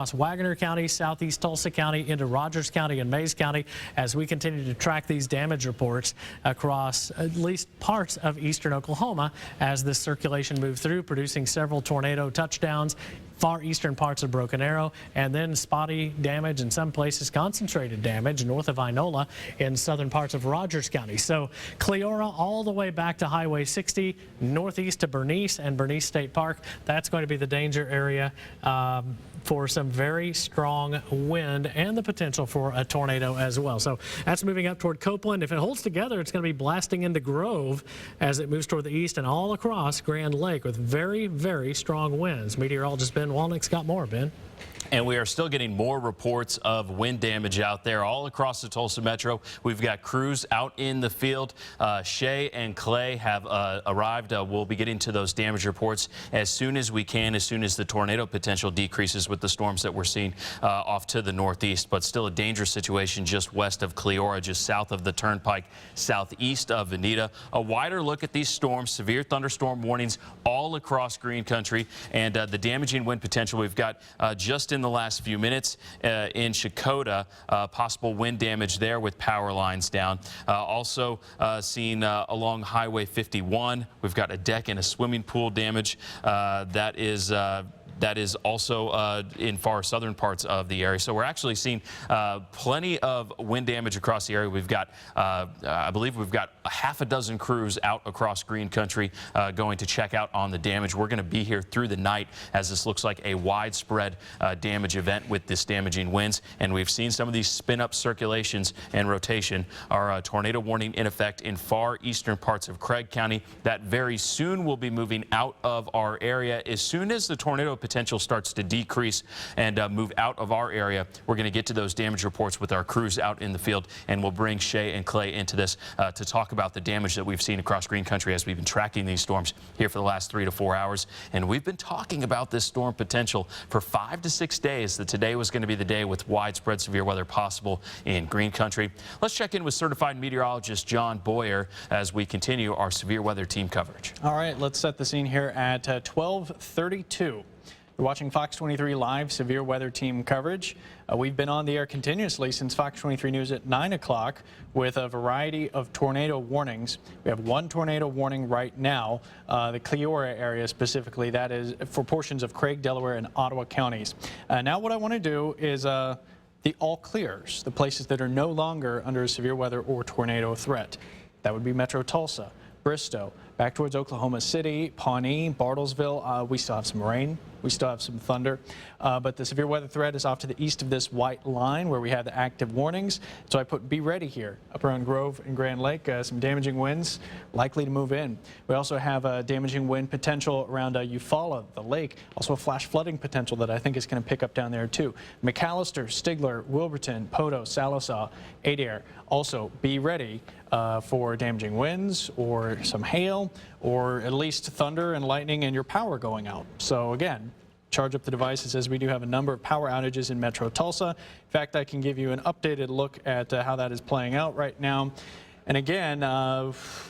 across Wagner County, southeast Tulsa County, into Rogers County and Mays County as we continue to track these damage reports across at least parts of eastern Oklahoma as this circulation moved through, producing several tornado touchdowns. Far eastern parts of Broken Arrow, and then spotty damage in some places, concentrated damage north of Inola in southern parts of Rogers County. So Cleora all the way back to Highway 60, northeast to Bernice and Bernice State Park. That's going to be the danger area for some very strong wind and the potential for a tornado as well. So that's moving up toward Copeland. If it holds together, it's going to be blasting into Grove as it moves toward the east and all across Grand Lake with very, very strong winds. Meteorologist Ben Walnick's got more, Ben. And we are still getting more reports of wind damage out there all across the Tulsa Metro. We've got crews out in the field. Shay and Clay have arrived. We'll be getting to those damage reports as soon as we can, as soon as the tornado potential decreases with the storms that we're seeing off to the northeast. But still a dangerous situation just west of Cleora, just south of the Turnpike, southeast of Veneta. A wider look at these storms, severe thunderstorm warnings all across Green Country, and the damaging wind potential we've got just in the last few minutes in Shakota, possible wind damage there with power lines down. Also seen along Highway 51, we've got a deck and a swimming pool damage. That is also in far southern parts of the area. So we're actually seeing plenty of wind damage across the area. We've got, I believe we've got a half a dozen crews out across Green Country going to check out on the damage. We're going to be here through the night as this looks like a widespread damage event with this damaging winds. And we've seen some of these spin-up circulations and rotation. Our tornado warning in effect in far eastern parts of Craig County. That very soon will be moving out of our area. As soon as the tornado potential starts to decrease and move out of our area, we're going to get to those damage reports with our crews out in the field, and we'll bring Shay and Clay into this to talk about the damage that we've seen across Green Country as we've been tracking these storms here for the last 3 to 4 hours. And we've been talking about this storm potential for 5 to 6 days, that today was going to be the day with widespread severe weather possible in Green Country. Let's check in with certified meteorologist John Boyer as we continue our severe weather team coverage. All right, let's set the scene here at 12:32. You're watching Fox 23 Live severe weather team coverage. We've been on the air continuously since Fox 23 News at 9 o'clock with a variety of tornado warnings. We have one tornado warning right now, the Cleora area specifically. That is for portions of Craig, Delaware, and Ottawa counties. Now what I want to do is the all clears, the places that are no longer under a severe weather or tornado threat. That would be Metro Tulsa, Bristow, back towards Oklahoma City, Pawnee, Bartlesville. We still have some rain. We still have some thunder, but the severe weather threat is off to the east of this white line where we have the active warnings. So I put be ready here up around Grove and Grand Lake. Some damaging winds likely to move in. We also have a damaging wind potential around Eufaula, the lake. Also a flash flooding potential that I think is going to pick up down there too. McAllister, Stigler, Wilburton, Poto, Sallisaw, Adair. Also be ready for damaging winds or some hail or at least thunder and lightning and your power going out. So again, charge up the devices as we do have a number of power outages in Metro Tulsa. In fact, I can give you an updated look at how that is playing out right now. And again,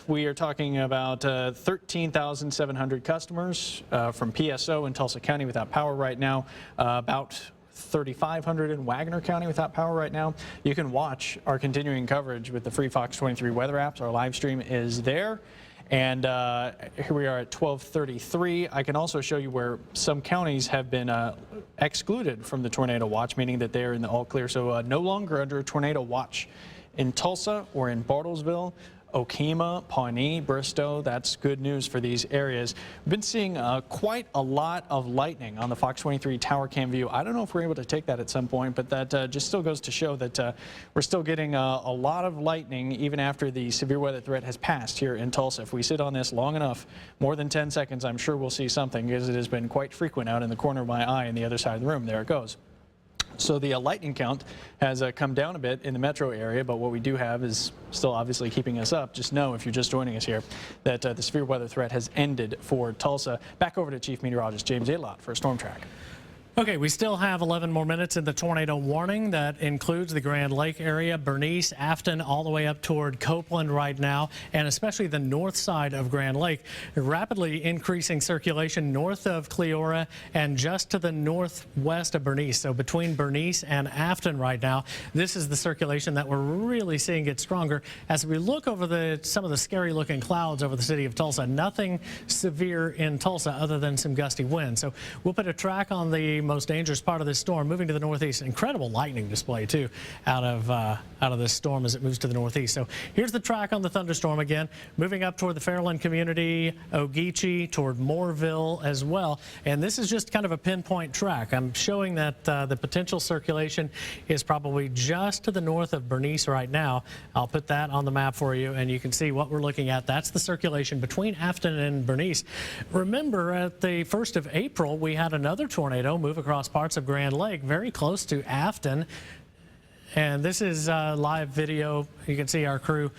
we are talking about 13,700 customers from PSO in Tulsa County without power right now, about 3,500 in Wagner County without power right now. You can watch our continuing coverage with the free Fox 23 weather apps. Our live stream is there. And here we are at 12:33. I can also show you where some counties have been excluded from the tornado watch, meaning that they're in the all clear. So no longer under a tornado watch in Tulsa or in Bartlesville, Okemah, Pawnee, Bristow. That's good news for these areas. We've been seeing quite a lot of lightning on the Fox 23 tower cam view. I don't know if we're able to take that at some point, but that just still goes to show that we're still getting a lot of lightning even after the severe weather threat has passed here in Tulsa. If we sit on this long enough, more than 10 seconds, I'm sure we'll see something, because it has been quite frequent out in the corner of my eye in the other side of the room. There it goes. So the lightning count has come down a bit in the metro area, but what we do have is still obviously keeping us up. Just know, if you're just joining us here, that the severe weather threat has ended for Tulsa. Back over to Chief Meteorologist James Adelot for a storm track. Okay, we still have 11 more minutes in the tornado warning. That includes the Grand Lake area, Bernice, Afton, all the way up toward Copeland right now, and especially the north side of Grand Lake. Rapidly increasing circulation north of Cleora and just to the northwest of Bernice. So between Bernice and Afton right now, this is the circulation that we're really seeing get stronger. As we look over some of the scary looking clouds over the city of Tulsa, nothing severe in Tulsa other than some gusty winds. So we'll put a track on the most dangerous part of this storm moving to the northeast. Incredible lightning display too out of this storm as it moves to the northeast. So here's the track on the thunderstorm again, moving up toward the Fairland community, Ogeechee, toward Mooreville as well. And this is just kind of a pinpoint track. I'm showing that the potential circulation is probably just to the north of Bernice right now. I'll put that on the map for you and you can see what we're looking at. That's the circulation between Afton and Bernice. Remember, at the 1st of April, we had another tornado move across parts of Grand Lake, very close to Afton. And this is live video. You can see our crew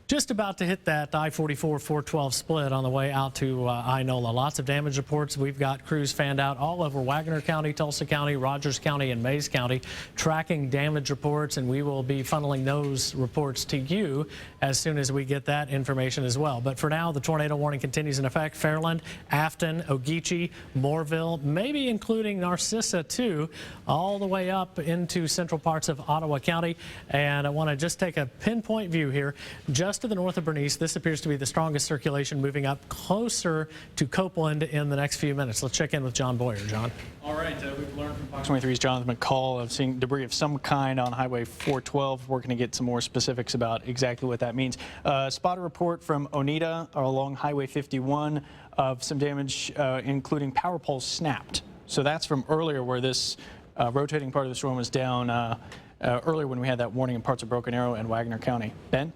just about to hit that I-44-412 split on the way out to Inola. Lots of damage reports. We've got crews fanned out all over Wagner County, Tulsa County, Rogers County, and Mays County tracking damage reports, and we will be funneling those reports to you as soon as we get that information as well. But for now, the tornado warning continues in effect. Fairland, Afton, Ogeechee, Mooreville, maybe including Narcissa too, all the way up into central parts of Ottawa County. And I want to just take a pinpoint view here. Just to the north of Bernice, this appears to be the strongest circulation moving up closer to Copeland in the next few minutes. Let's check in with John Boyer. John. All right, we've learned from Fox 23's Jonathan McCall of seeing debris of some kind on Highway 412. We're going to get some more specifics about exactly what that means. Spot a report from Oneida along Highway 51 of some damage, including power poles snapped. So that's from earlier where this rotating part of the storm was down earlier when we had that warning in parts of Broken Arrow and Wagner County. Ben?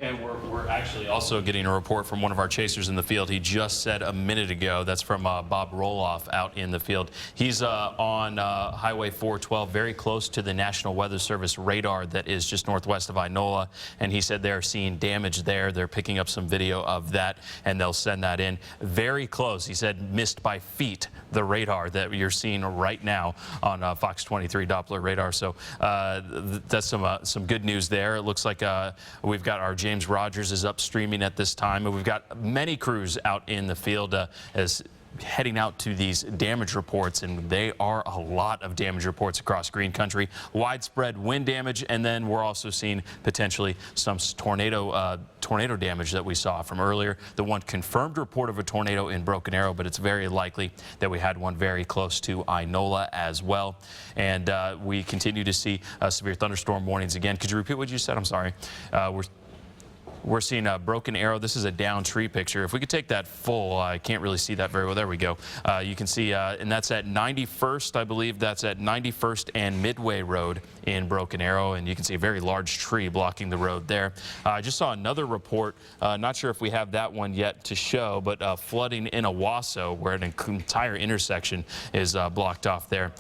And we're actually also getting a report from one of our chasers in the field. He just said a minute ago, that's from Bob Roloff out in the field. He's on Highway 412, very close to the National Weather Service radar that is just northwest of Inola. And he said they're seeing damage there. They're picking up some video of that, and they'll send that in. Very close. He said missed by feet, the radar that you're seeing right now on Fox 23 Doppler radar. So that's some good news there. It looks like we've got our James Rogers is upstreaming at this time, and we've got many crews out in the field as heading out to these damage reports, and they are a lot of damage reports across Green Country. Widespread wind damage, and then we're also seeing potentially some tornado damage that we saw from earlier. The one confirmed report of a tornado in Broken Arrow, but it's very likely that we had one very close to Inola as well. And we continue to see severe thunderstorm warnings again. Could you repeat what you said? I'm sorry. We're seeing a Broken Arrow. This is a down tree picture. If we could take that full, I can't really see that very well. There we go. You can see, and that's at 91st, I believe. That's at 91st and Midway Road in Broken Arrow, and you can see a very large tree blocking the road there. I just saw another report. Not sure if we have that one yet to show, but flooding in Owasso, where an entire intersection is blocked off there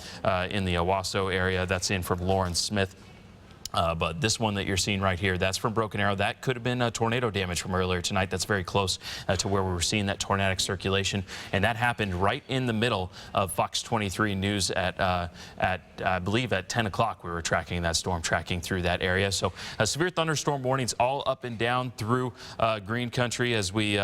in the Owasso area. That's in from Lawrence Smith. But this one that you're seeing right here, that's from Broken Arrow. That could have been tornado damage from earlier tonight. That's very close to where we were seeing that tornadic circulation. And that happened right in the middle of Fox 23 News at I believe at 10 o'clock. We were tracking that storm, tracking through that area. So severe thunderstorm warnings all up and down through Green Country as we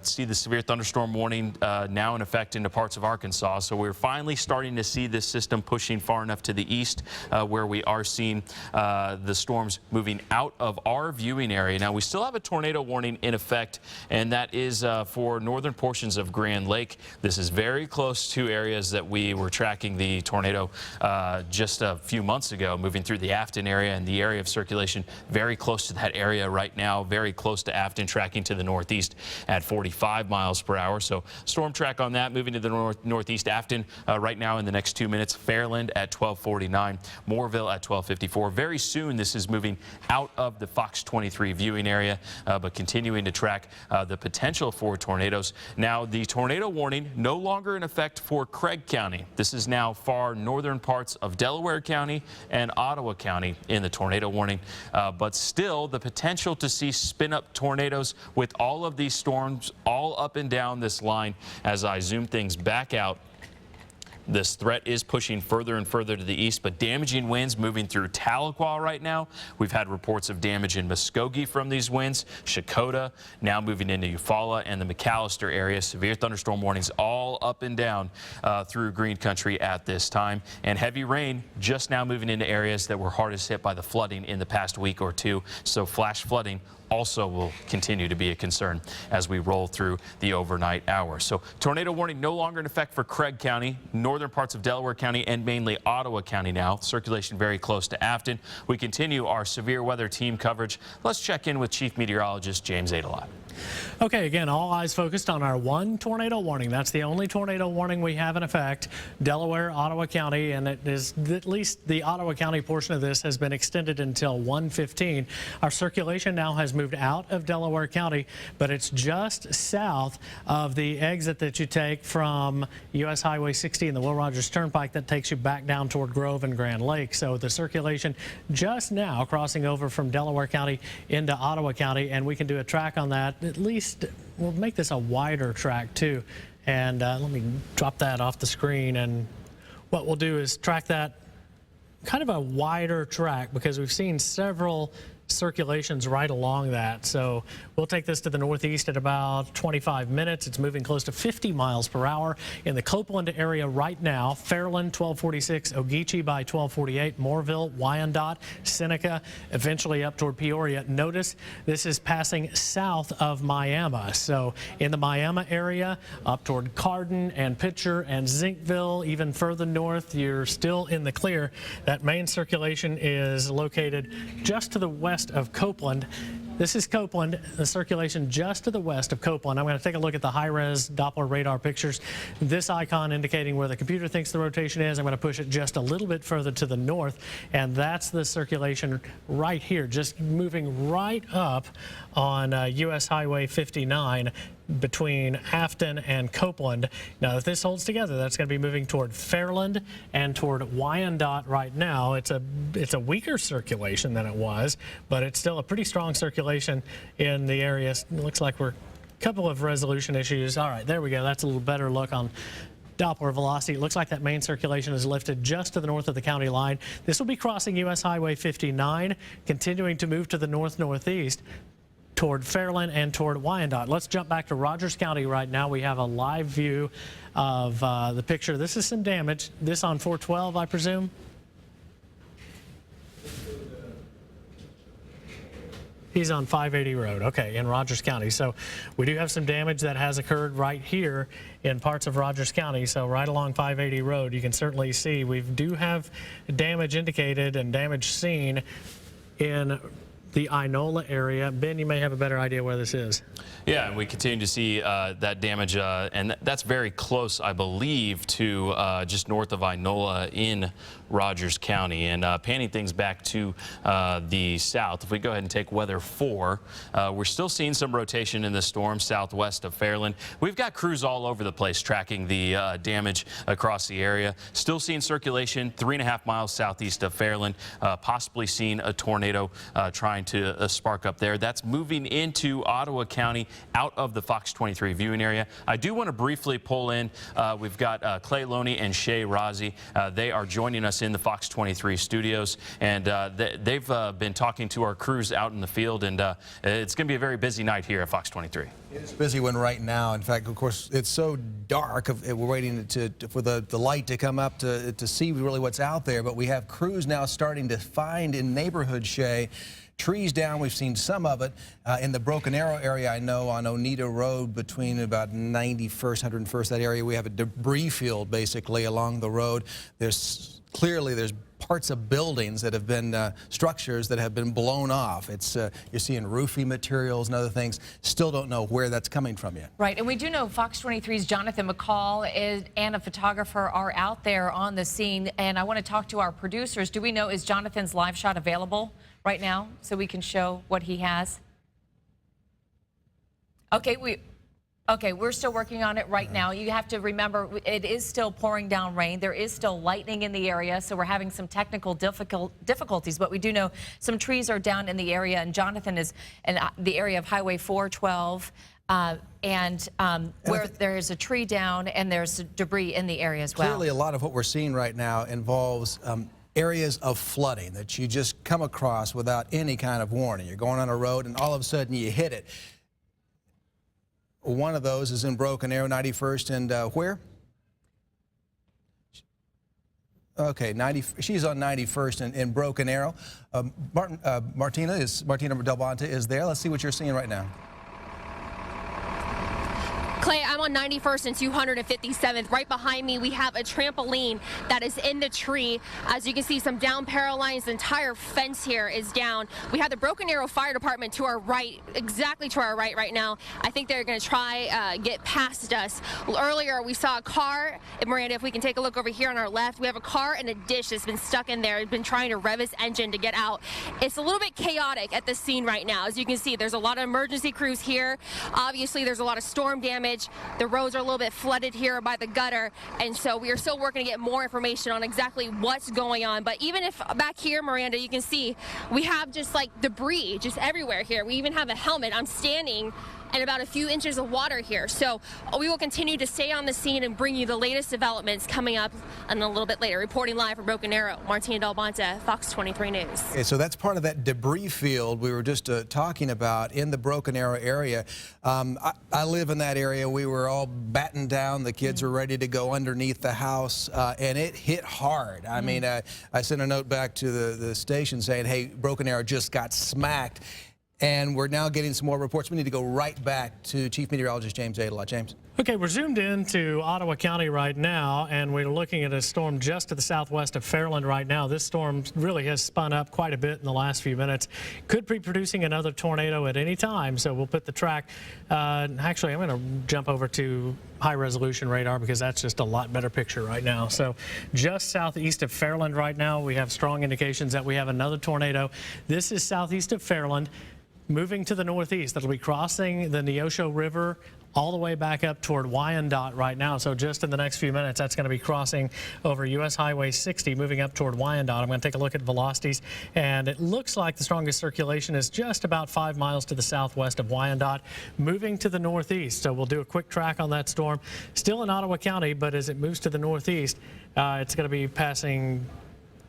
see the severe thunderstorm warning now in effect into parts of Arkansas. So we're finally starting to see this system pushing far enough to the east where we are seeing the storms moving out of our viewing area. Now, we still have a tornado warning in effect, and that is for northern portions of Grand Lake. This is very close to areas that we were tracking the tornado just a few months ago, moving through the Afton area, and the area of circulation very close to that area right now, very close to Afton, tracking to the northeast at 45 miles per hour. So storm track on that, moving to the northeast. Afton right now in the next 2 minutes. Fairland at 12:49. Mooreville at 12:54. Very soon, this is moving out of the Fox 23 viewing area, but continuing to track the potential for tornadoes. Now, the tornado warning no longer in effect for Craig County. This is now far northern parts of Delaware County and Ottawa County in the tornado warning, but still the potential to see spin-up tornadoes with all of these storms all up and down this line as I zoom things back out. This threat is pushing further and further to the east, but damaging winds moving through Tahlequah right now. We've had reports of damage in Muskogee from these winds, Shakota, now moving into Eufaula and the McAllister area. Severe thunderstorm warnings all up and down through green country at this time. And heavy rain just now moving into areas that were hardest hit by the flooding in the past week or two. So flash flooding also will continue to be a concern as we roll through the overnight hours. So tornado warning no longer in effect for Craig County, northern parts of Delaware County, and mainly Ottawa County now. Circulation very close to Afton. We continue our severe weather team coverage. Let's check in with Chief Meteorologist James Adelot. Okay, again, all eyes focused on our one tornado warning. That's the only tornado warning we have in effect. Delaware, Ottawa County, and it is at least the Ottawa County portion of this has been extended until 1:15. Our circulation now has moved out of Delaware County, but it's just south of the exit that you take from U.S. Highway 60 and the Will Rogers Turnpike that takes you back down toward Grove and Grand Lake. So the circulation just now crossing over from Delaware County into Ottawa County, and we can do a track on that. At least we'll make this a wider track too. And let me drop that off the screen. And what we'll do is track that kind of a wider track because we've seen several circulations right along that. So we'll take this to the northeast at about 25 minutes. It's moving close to 50 miles per hour in the Copeland area right now. Fairland 1246, Ogeechee by 1248, Moorville, Wyandotte, Seneca, eventually up toward Peoria. Notice this is passing south of Miami. So in the Miami area, up toward Carden and Pitcher and Zinkville, even further north, you're still in the clear. That main circulation is located just to the west of Copeland. This is Copeland, the circulation just to the west of Copeland. I'm going to take a look at the high-res Doppler radar pictures. This icon indicating where the computer thinks the rotation is. I'm going to push it just a little bit further to the north, and that's the circulation right here, just moving right up on U.S. Highway 59 between Afton and Copeland. Now, if this holds together, that's going to be moving toward Fairland and toward Wyandotte right now. It's a weaker circulation than it was, but it's still a pretty strong circulation in the area. It looks like we're a couple of resolution issues. All right, there we go. That's a little better look on Doppler velocity. It looks like that main circulation is lifted just to the north of the county line. This will be crossing U.S. Highway 59, continuing to move to the north-northeast toward Fairland and toward Wyandotte. Let's jump back to Rogers County right now. We have a live view of the picture. This is some damage. This on 412, I presume? He's on 580 Road, okay, in Rogers County. So we do have some damage that has occurred right here in parts of Rogers County. So right along 580 Road, you can certainly see we do have damage indicated and damage seen in the Inola area. Ben, you may have a better idea where this is. Yeah, and we continue to see that damage, and that's very close, I believe, to just north of Inola in Rogers County. And panning things back to the south, if we go ahead and take weather 4, we're still seeing some rotation in the storm southwest of Fairland. We've got crews all over the place tracking the damage across the area. Still seeing circulation 3.5 miles southeast of Fairland, possibly seeing a tornado trying to spark up there. That's moving into Ottawa County out of the Fox 23 viewing area. I do want to briefly pull in, we've got Clay Loney and Shay Rozzi. They are joining us in the Fox 23 studios, and they've been talking to our crews out in the field, and it's going to be a very busy night here at Fox 23. It's a busy one right now. In fact, of course, it's so dark. We're waiting for the light to come up to see really what's out there, but we have crews now starting to find in neighborhood, Shay, trees down. We've seen some of it in the Broken Arrow area. I know on Oneida Road between about 91st, 101st, that area, we have a debris field basically along the road. There's parts of buildings that have been structures that have been blown off. It's you're seeing roofing materials and other things. Still don't know where that's coming from yet. Right, and we do know Fox 23's Jonathan McCall and a photographer are out there on the scene, and I want to talk to our producers. Do we know, is Jonathan's live shot available right now so we can show what he has? Okay, we're still working on it right now. You have to remember, it is still pouring down rain. There is still lightning in the area, so we're having some technical difficulties. But we do know some trees are down in the area, and Jonathan is in the area of Highway 412. where there is a tree down and there's debris in the area as well. Clearly, a lot of what we're seeing right now involves areas of flooding that you just come across without any kind of warning. You're going on a road and all of a sudden you hit it. One of those is in Broken Arrow, 91st and where? Okay, she's on 91st in Broken Arrow. Martina Del Bonte is there. Let's see what you're seeing right now. Clay, I'm on 91st and 257th. Right behind me, we have a trampoline that is in the tree. As you can see, some down power lines. The entire fence here is down. We have the Broken Arrow Fire Department to our right, exactly to our right now. I think they're going to try get past us. Earlier, we saw a car. And Miranda, if we can take a look over here on our left, we have a car and a dish that's been stuck in there. It's been trying to rev its engine to get out. It's a little bit chaotic at the scene right now. As you can see, there's a lot of emergency crews here. Obviously, there's a lot of storm damage. The roads are a little bit flooded here by the gutter, and so we are still working to get more information on exactly what's going on. But even if back here, Miranda, you can see we have just like debris just everywhere here. We even have a helmet. I'm standing and about a few inches of water here. So we will continue to stay on the scene and bring you the latest developments coming up and a little bit later. Reporting live from Broken Arrow, Martina Del Bonte, Fox 23 News. Okay, so that's part of that debris field we were just talking about in the Broken Arrow area. I live in that area. We were all battened down. The kids were ready to go underneath the house, and it hit hard. I mean, I sent a note back to the station saying, hey, Broken Arrow just got smacked. And we're now getting some more reports. We need to go right back to Chief Meteorologist James Adelot. James. Okay, we're zoomed into Ottawa County right now, and we're looking at a storm just to the southwest of Fairland right now. This storm really has spun up quite a bit in the last few minutes. Could be producing another tornado at any time, so we'll put the track. Actually, I'm going to jump over to high-resolution radar because that's just a lot better picture right now. So just southeast of Fairland right now, we have strong indications that we have another tornado. This is southeast of Fairland. Moving to the northeast, that'll be crossing the Neosho River all the way back up toward Wyandotte right now. So just in the next few minutes, that's going to be crossing over U.S. Highway 60, moving up toward Wyandotte. I'm going to take a look at velocities, and it looks like the strongest circulation is just about 5 miles to the southwest of Wyandotte, moving to the northeast. So we'll do a quick track on that storm. Still in Ottawa County, but as it moves to the northeast, it's going to be passing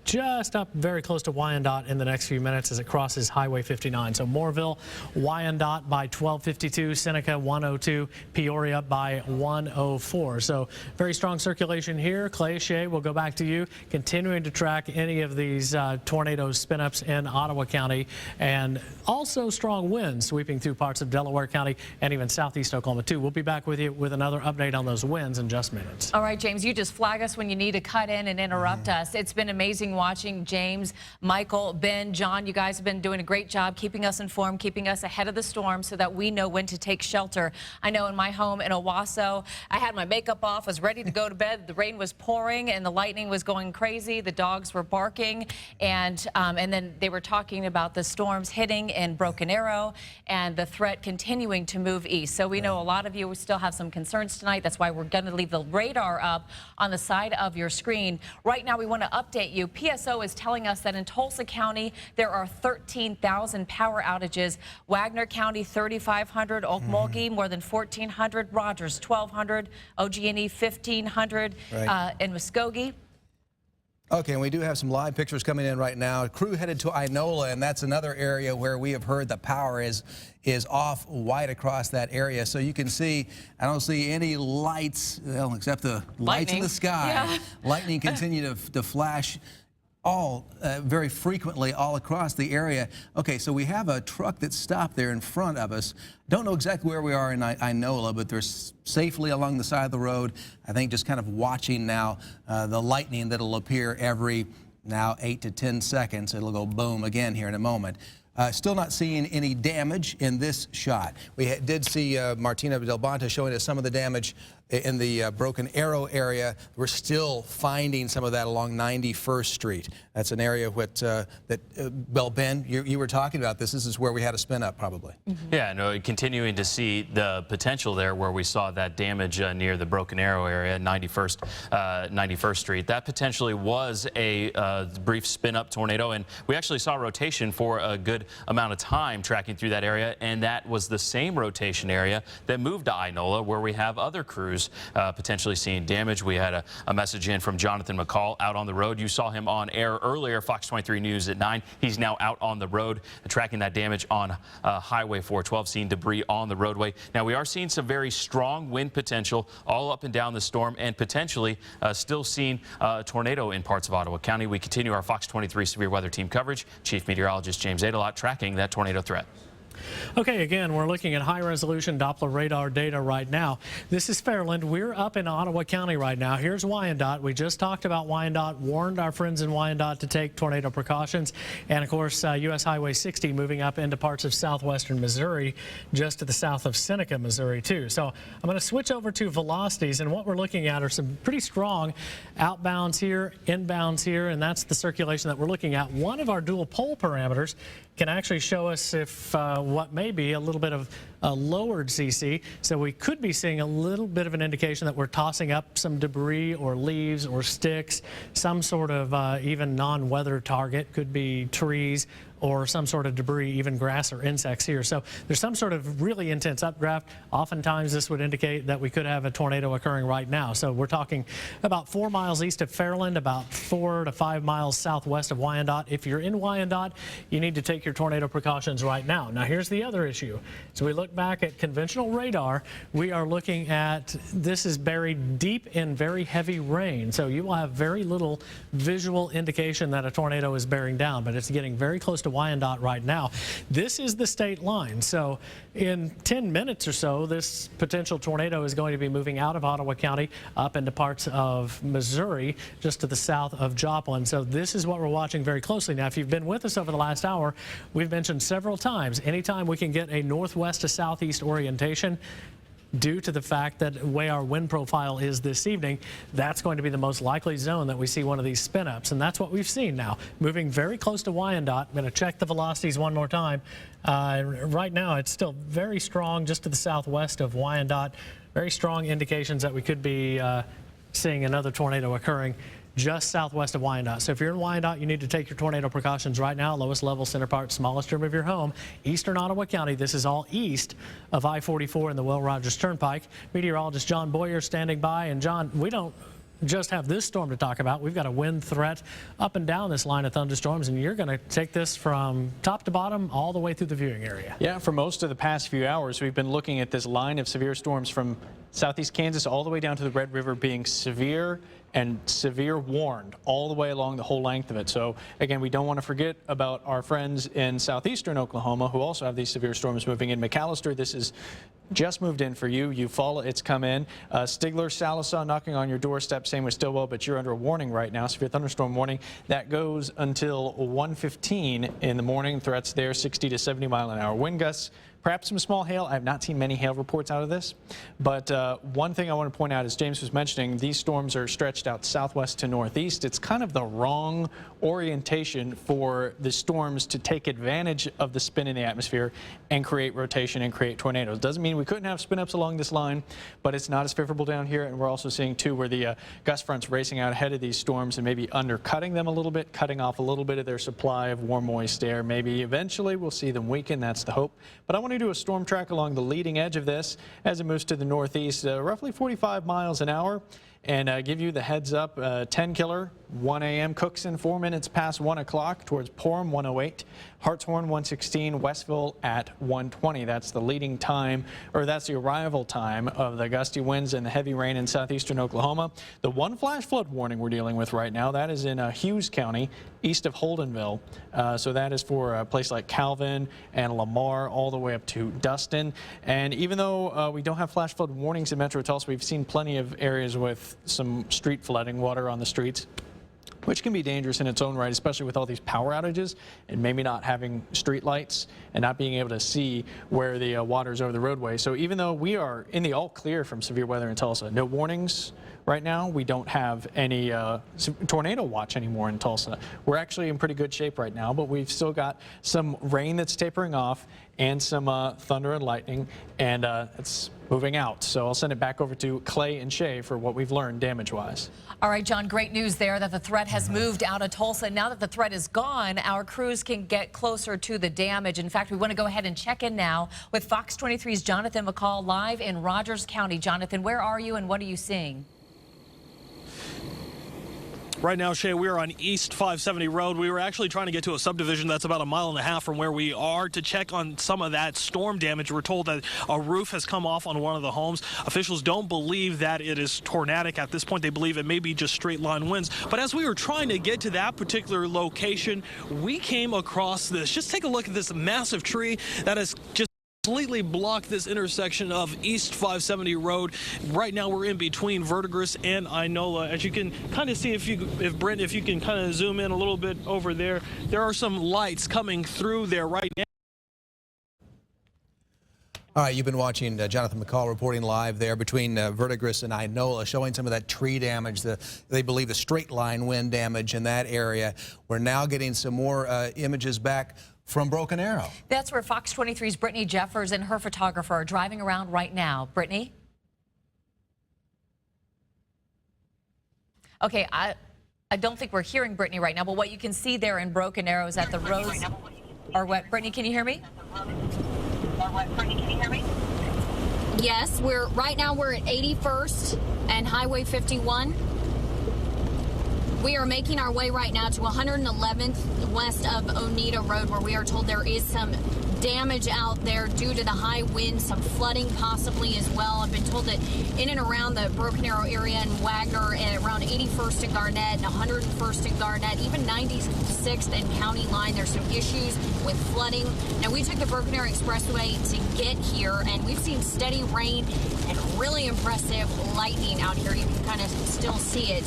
just up very close to Wyandotte in the next few minutes as it crosses Highway 59. So Moorville, Wyandotte by 12:52, Seneca 1:02, Peoria by 1:04. So very strong circulation here. Clay Shea, we'll go back to you, continuing to track any of these tornado spin-ups in Ottawa County, and also strong winds sweeping through parts of Delaware County and even southeast Oklahoma too. We'll be back with you with another update on those winds in just minutes. All right, James, you just flag us when you need to cut in and interrupt us. It's been amazing watching James, Michael, Ben, John. You guys have been doing a great job keeping us informed, keeping us ahead of the storm so that we know when to take shelter. I know in my home in Owasso, I had my makeup off, was ready to go to bed. The rain was pouring and the lightning was going crazy. The dogs were barking, and then they were talking about the storms hitting in Broken Arrow and the threat continuing to move east. So we know a lot of you still have some concerns tonight. That's why we're going to leave the radar up on the side of your screen. Right now, we want to update you. PSO is telling us that in Tulsa County, there are 13,000 power outages. Wagner County, 3,500. Okmulgee, more than 1,400. Rogers, 1,200. OG&E, 1,500. Right. In Muskogee. Okay, and we do have some live pictures coming in right now. Crew headed to Inola, and that's another area where we have heard the power is off wide across that area. So you can see, I don't see any lights, well, except the lights in the sky. Yeah. Lightning continue to flash very frequently all across the area. Okay, so we have a truck that's stopped there in front of us. Don't know exactly where we are in Inola, but they're safely along the side of the road. I think just kind of watching now the lightning that'll appear every now 8 to 10 seconds. It'll go boom again here in a moment. Still not seeing any damage in this shot. We did see Martina Del Bonte showing us some of the damage in the Broken Arrow area. We're still finding some of that along 91st Street. That's an area well, Ben, you were talking about this. This is where we had a spin up probably. Yeah, no, continuing to see the potential there where we saw that damage near the Broken Arrow area, 91st Street. That potentially was a brief spin-up tornado, and we actually saw rotation for a good amount of time tracking through that area, and that was the same rotation area that moved to Inola, where we have other crews potentially seeing damage. We had a message in from Jonathan McCall out on the road. You saw him on air earlier, Fox 23 News at 9. He's now out on the road tracking that damage on Highway 412, seeing debris on the roadway. Now, we are seeing some very strong wind potential all up and down the storm, and potentially still seeing a tornado in parts of Ottawa County. We continue our Fox 23 severe weather team coverage. Chief Meteorologist James Adelot tracking that tornado threat. Okay, again, we're looking at high-resolution Doppler radar data right now. This is Fairland. We're up in Ottawa County right now. Here's Wyandotte. We just talked about Wyandotte, warned our friends in Wyandotte to take tornado precautions. And, of course, U.S. Highway 60 moving up into parts of southwestern Missouri, just to the south of Seneca, Missouri, too. So I'm going to switch over to velocities, and what we're looking at are some pretty strong outbounds here, inbounds here, and that's the circulation that we're looking at. One of our dual pole parameters can actually show us if what may be a little bit of a lowered CC. So we could be seeing a little bit of an indication that we're tossing up some debris or leaves or sticks, some sort of even non-weather target, could be trees or some sort of debris, even grass or insects here. So there's some sort of really intense updraft. Oftentimes this would indicate that we could have a tornado occurring right now. So we're talking about 4 miles east of Fairland, about 4 to 5 miles southwest of Wyandotte. If you're in Wyandotte, you need to take your tornado precautions right now. Now here's the other issue. So we look back at conventional radar, we are looking at, this is buried deep in very heavy rain. So you will have very little visual indication that a tornado is bearing down, but it's getting very close to Wyandotte right now. This is the state line. So in 10 minutes or so, this potential tornado is going to be moving out of Ottawa County up into parts of Missouri, just to the south of Joplin. So this is what we're watching very closely. Now, if you've been with us over the last hour, we've mentioned several times, anytime we can get a northwest to southeast orientation, due to the fact that the way our wind profile is this evening, that's going to be the most likely zone that we see one of these spin-ups. And that's what we've seen now, moving very close to Wyandotte. I'm going to check the velocities one more time. Right now, it's still very strong just to the southwest of Wyandotte. Very strong indications that we could be seeing another tornado occurring just southwest of Wyandotte. So if you're in Wyandotte, you need to take your tornado precautions right now. Lowest level, center part, smallest room of your home. Eastern Ottawa County, this is all east of I-44 and the Will Rogers Turnpike. Meteorologist John Boyer standing by. And John, we don't just have this storm to talk about. We've got a wind threat up and down this line of thunderstorms, and you're going to take this from top to bottom all the way through the viewing area. Yeah, for most of the past few hours, we've been looking at this line of severe storms from southeast Kansas all the way down to the Red River being severe and severe warned all the way along the whole length of it. So again, we don't want to forget about our friends in southeastern Oklahoma who also have these severe storms moving in. McAllister, this is just moved in for you. Eufaula, it's come in. Stigler, Sallisaw knocking on your doorstep, same with Stillwell, but you're under a warning right now, severe thunderstorm warning. That goes until 1:15 in the morning. Threats there, 60 to 70 mile an hour wind gusts. Perhaps some small hail. I have not seen many hail reports out of this. But one thing I want to point out, as James was mentioning, these storms are stretched out southwest to northeast. It's kind of the wrong orientation for the storms to take advantage of the spin in the atmosphere and create rotation and create tornadoes. Doesn't mean we couldn't have spin-ups along this line, but it's not as favorable down here. And we're also seeing, too, where the gust fronts racing out ahead of these storms and maybe undercutting them a little bit, cutting off a little bit of their supply of warm, moist air. Maybe eventually we'll see them weaken. That's the hope. But I want to do a storm track along the leading edge of this as it moves to the northeast, roughly 45 miles an hour. And give you the heads up, 10 killer, 1 a.m. Cookson, 4 minutes past 1 o'clock towards Porham, 1:08. Hartshorn, 1:16. Westville at 1:20. That's the leading time, or that's the arrival time of the gusty winds and the heavy rain in southeastern Oklahoma. The one flash flood warning we're dealing with right now, that is in Hughes County, east of Holdenville. So that is for a place like Calvin and Lamar, all the way up to Dustin. And even though we don't have flash flood warnings in Metro Tulsa, we've seen plenty of areas with some street flooding, water on the streets. which can be dangerous in its own right, especially with all these power outages and maybe not having street lights and not being able to see where the water's over the roadway. So even though we are in the all clear from severe weather in Tulsa, no warnings right now, we don't have any tornado watch anymore in Tulsa. We're actually in pretty good shape right now, but we've still got some rain that's tapering off and some thunder and lightning, and it's moving out. So I'll send it back over to Clay and Shay for what we've learned damage-wise. All right, John, great news there that the threat has moved out of Tulsa. Now that the threat is gone, our crews can get closer to the damage. In fact, we want to go ahead and check in now with Fox 23's Jonathan McCall live in Rogers County. Jonathan, where are you and what are you seeing? Right now, Shay, we are on East 570 Road. We were actually trying to get to a subdivision that's about 1.5 miles from where we are to check on some of that storm damage. We're told that a roof has come off on one of the homes. Officials don't believe that it is tornadic at this point. They believe it may be just straight line winds. But as we were trying to get to that particular location, we came across this. Just take a look at this massive tree that is just completely blocked this intersection of East 570 Road. Right now we're in between Verdigris and Inola. As you can kind of see, if Brent, if you can kind of zoom in a little bit over there, there are some lights coming through there right now. All right, you've been watching Jonathan McCall reporting live there between Verdigris and Inola, showing some of that tree damage, they believe the straight line wind damage in that area. We're now getting some more images back from Broken Arrow. That's where Fox 23's Brittany Jeffers and her photographer are driving around right now. Brittany? Okay, I don't think we're hearing Brittany right now, but what you can see there in Broken Arrow is that the roads are wet. Brittany, can you hear me? Yes, right now we're at 81st and Highway 51. We are making our way right now to 111th west of Oneida Road, where we are told there is some damage out there due to the high wind, some flooding possibly as well. I've been told that in and around the Broken Arrow area and Wagner and around 81st and Garnett and 101st and Garnett, even 96th and County Line, there's some issues with flooding. Now, we took the Broken Arrow Expressway to get here, and we've seen steady rain and really impressive lightning out here. You can kind of still see it.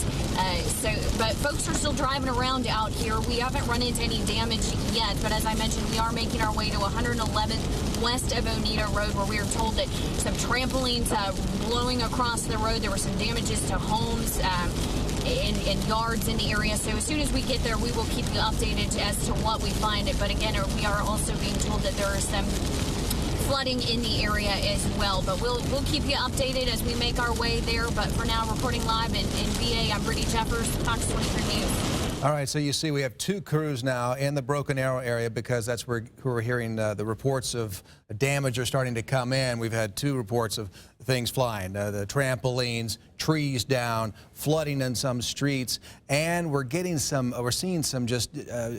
But folks are still driving around out here. We haven't run into any damage yet, but as I mentioned, we are making our way to 111th west of Oneida Road, where we are told that some trampolines blowing across the road. There were some damages to homes and yards in the area. So as soon as we get there, we will keep you updated as to what we find. But again, we are also being told that there are some flooding in the area as well. But we'll keep you updated as we make our way there. But for now, reporting live in VA, I'm Brittany Jeffers, Fox 23 News. All right, so you see we have 2 crews now in the Broken Arrow area because that's where we're hearing the reports of damage are starting to come in. We've had 2 reports of things flying, the trampolines, trees down, flooding in some streets, and we're seeing some just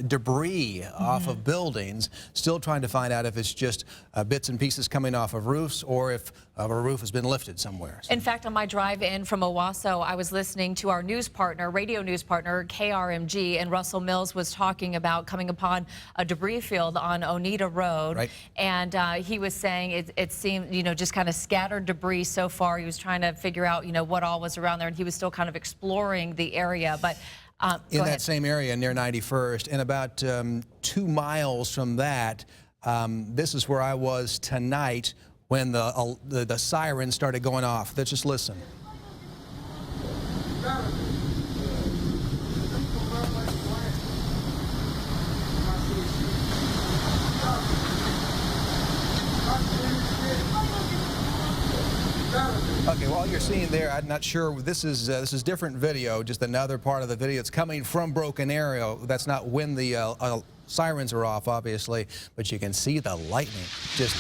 debris off of buildings. Still trying to find out if it's just bits and pieces coming off of roofs or if a roof has been lifted somewhere. In fact, on my drive in from Owasso, I was listening to our news partner, radio news partner, KRMG, and Russell Mills was talking about coming upon a debris field on Oneida Road. Right. And he was saying it seemed, just kind of scattered debris so far. He was trying to figure out, what all was around there, and he was still kind of exploring the area. But in that same area near 91st, and about 2 miles from that, this is where I was tonight when the siren started going off. Let's just listen. Okay, well, you're seeing there, I'm not sure, this is different video, just another part of the video. It's coming from Broken Arrow. That's not when the sirens are off, obviously, but you can see the lightning just...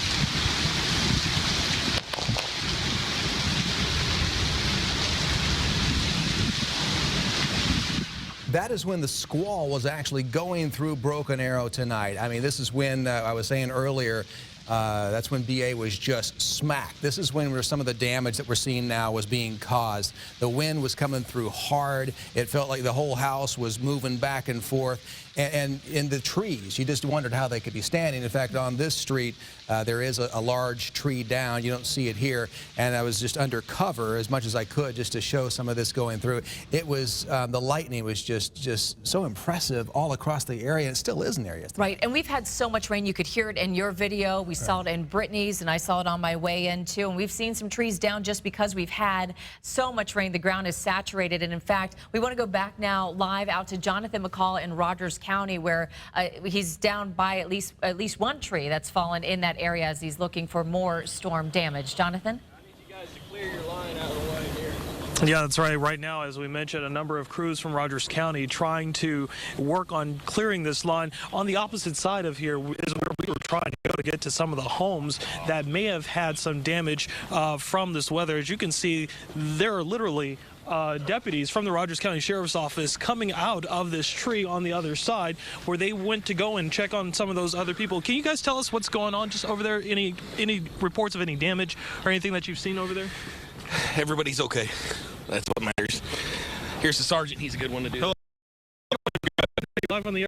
That is when the squall was actually going through Broken Arrow tonight. I mean, this is when I was saying earlier, That's when BA was just smacked. This is when some of the damage that we're seeing now was being caused. The wind was coming through hard. It felt like the whole house was moving back and forth. And in the trees, you just wondered how they could be standing. In fact, on this street, there is a large tree down. You don't see it here. And I was just under cover as much as I could just to show some of this going through. It was, the lightning was just so impressive all across the area, and it still is an area. Right, and we've had so much rain. You could hear it in your video. We saw it in Brittany's, and I saw it on my way in, too. And we've seen some trees down just because we've had so much rain. The ground is saturated. And, in fact, we want to go back now live out to Jonathan McCall in Rogers County, where he's down by at least one tree that's fallen in that area as he's looking for more storm damage. Jonathan? I need you guys to clear your line out of the way here. Yeah, that's right. Right now, as we mentioned, a number of crews from Rogers County trying to work on clearing this line. On the opposite side of here is where we were trying to go to get to some of the homes that may have had some damage from this weather. As you can see, there are literally deputies from the Rogers County Sheriff's Office coming out of this tree on the other side where they went to go and check on some of those other people. Can you guys tell us what's going on just over there? Any reports of any damage or anything that you've seen over there? Everybody's okay. That's what matters. Here's the sergeant. He's a good one to do. Live on the air.